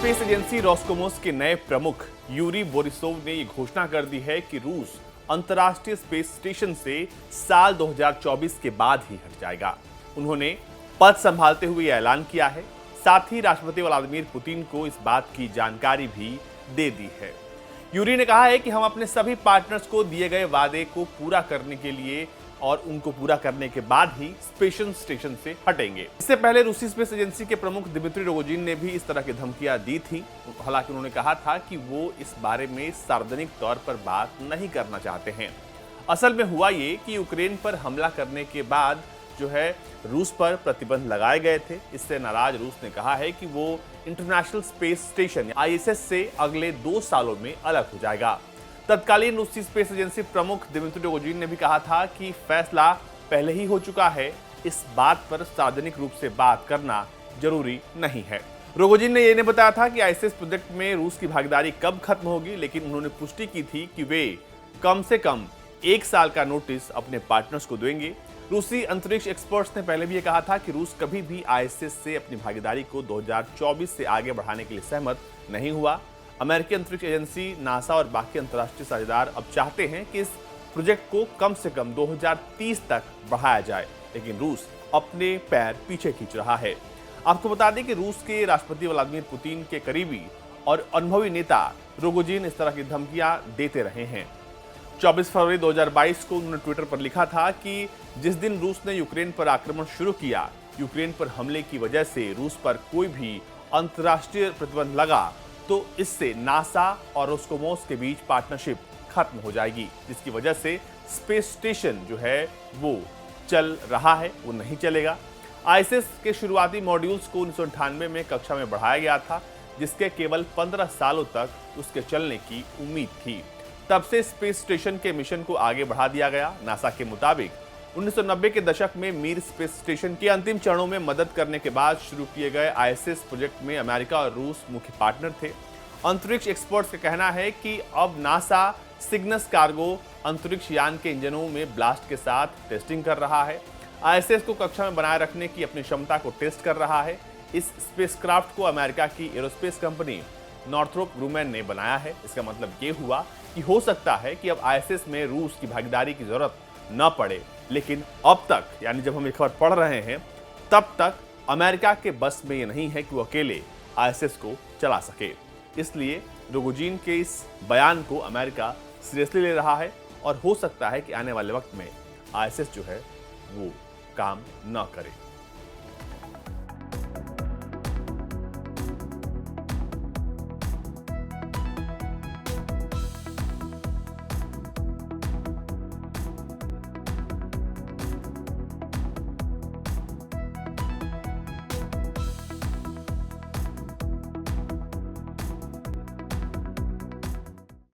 Space agency रोस्कोमोस के नए प्रमुख यूरी बोरिसोव ने ये घोषणा कर दी है कि रूस अंतर्राष्ट्रीय स्पेस स्टेशन से साल 2024 के बाद ही हट जाएगा। उन्होंने पद संभालते हुए ऐलान किया है। साथ ही राष्ट्रपति व्लादिमीर पुतिन को इस बात की जानकारी भी दे दी है। यूरी ने कहा है कि हम अपने सभी पार्टनर्स को दिए गए वादे को पूरा करने के लिए और उनको पूरा करने के बाद ही स्पेस स्टेशन से हटेंगे। इससे पहले रूसी स्पेस एजेंसी के प्रमुख दिमित्री रोगोजिन ने भी इस तरह की धमकियां दी थी। हालांकि उन्होंने कहा था कि वो इस बारे में सार्वजनिक तौर पर बात नहीं करना चाहते हैं। असल में हुआ ये कि यूक्रेन पर हमला करने के बाद जो है रूस पर प्रतिबंध लगाए गए थे। इससे नाराज रूस ने कहा है कि वो इंटरनेशनल स्पेस स्टेशन ISS से अगले 2 सालों में अलग हो जाएगा। तत्कालीन रूसी स्पेस एजेंसी प्रमुख दिमित्री रोगोजिन ने भी कहा था कि फैसला पहले ही हो चुका है, इस बात पर सार्वजनिक रूप से बात करना जरूरी नहीं है। रोगोजिन ने यह नहीं बताया था कि ISS प्रोजेक्ट में रूस की भागीदारी कब खत्म होगी, लेकिन उन्होंने पुष्टि की थी कि वे कम से कम 1 साल का नोटिस अपने पार्टनर्स को देंगे। रूसी अंतरिक्ष एक्सपर्ट्स ने पहले भी यह कहा था कि रूस कभी भी ISS से अपनी भागीदारी को 2024 से आगे बढ़ाने के लिए सहमत नहीं हुआ। अमेरिकी अंतरिक्ष एजेंसी नासा और बाकी अंतर्राष्ट्रीय साझेदार अब चाहते हैं कि इस प्रोजेक्ट को कम से कम 2030 तक बढ़ाया जाए, लेकिन रूस अपने पैर पीछे खींच रहा है। आपको बता दें कि रूस के राष्ट्रपति व्लादिमीर पुतिन के करीबी और अनुभवी नेता रोगोजिन इस तरह की धमकियां देते रहे हैं। 24 फरवरी 2022 को उन्होंने ट्विटर पर लिखा था कि जिस दिन रूस ने यूक्रेन पर आक्रमण शुरू किया, यूक्रेन पर हमले की वजह से रूस पर कोई भी अंतर्राष्ट्रीय प्रतिबंध लगा तो इससे नासा और रोस्कोमोस के बीच पार्टनरशिप खत्म हो जाएगी, जिसकी वजह से स्पेस स्टेशन जो है वो चल रहा है, वो नहीं चलेगा। ISS के शुरुआती मॉड्यूल्स को 1998 में कक्षा में बढ़ाया गया था, जिसके केवल 15 सालों तक उसके चलने की उम्मीद थी। तब से स्पेस स्टेशन के मिशन को आगे बढ़ा दिया गया। नासा के मुताबिक 1990 के दशक में मीर स्पेस स्टेशन के अंतिम चरणों में मदद करने के बाद शुरू किए गए ISS प्रोजेक्ट में अमेरिका और रूस मुख्य पार्टनर थे। अंतरिक्ष एक्सपर्ट्स का कहना है कि अब नासा सिग्नस कार्गो अंतरिक्ष यान के इंजनों में ब्लास्ट के साथ टेस्टिंग कर रहा है। ISS को कक्षा में बनाए रखने की अपनी क्षमता को टेस्ट कर रहा है। इस स्पेसक्राफ्ट को अमेरिका की एरोस्पेस कंपनी नॉर्थरोप ग्रूमैन ने बनाया है। इसका मतलब ये हुआ कि हो सकता है कि अब ISS में रूस की भागीदारी की जरूरत न पड़े, लेकिन अब तक यानी जब हम ये खबर पढ़ रहे हैं तब तक अमेरिका के बस में ये नहीं है कि वो अकेले ISS को चला सके। इसलिए रोगोजिन के इस बयान को अमेरिका सीरियसली ले रहा है और हो सकता है कि आने वाले वक्त में ISS जो है वो काम न करे।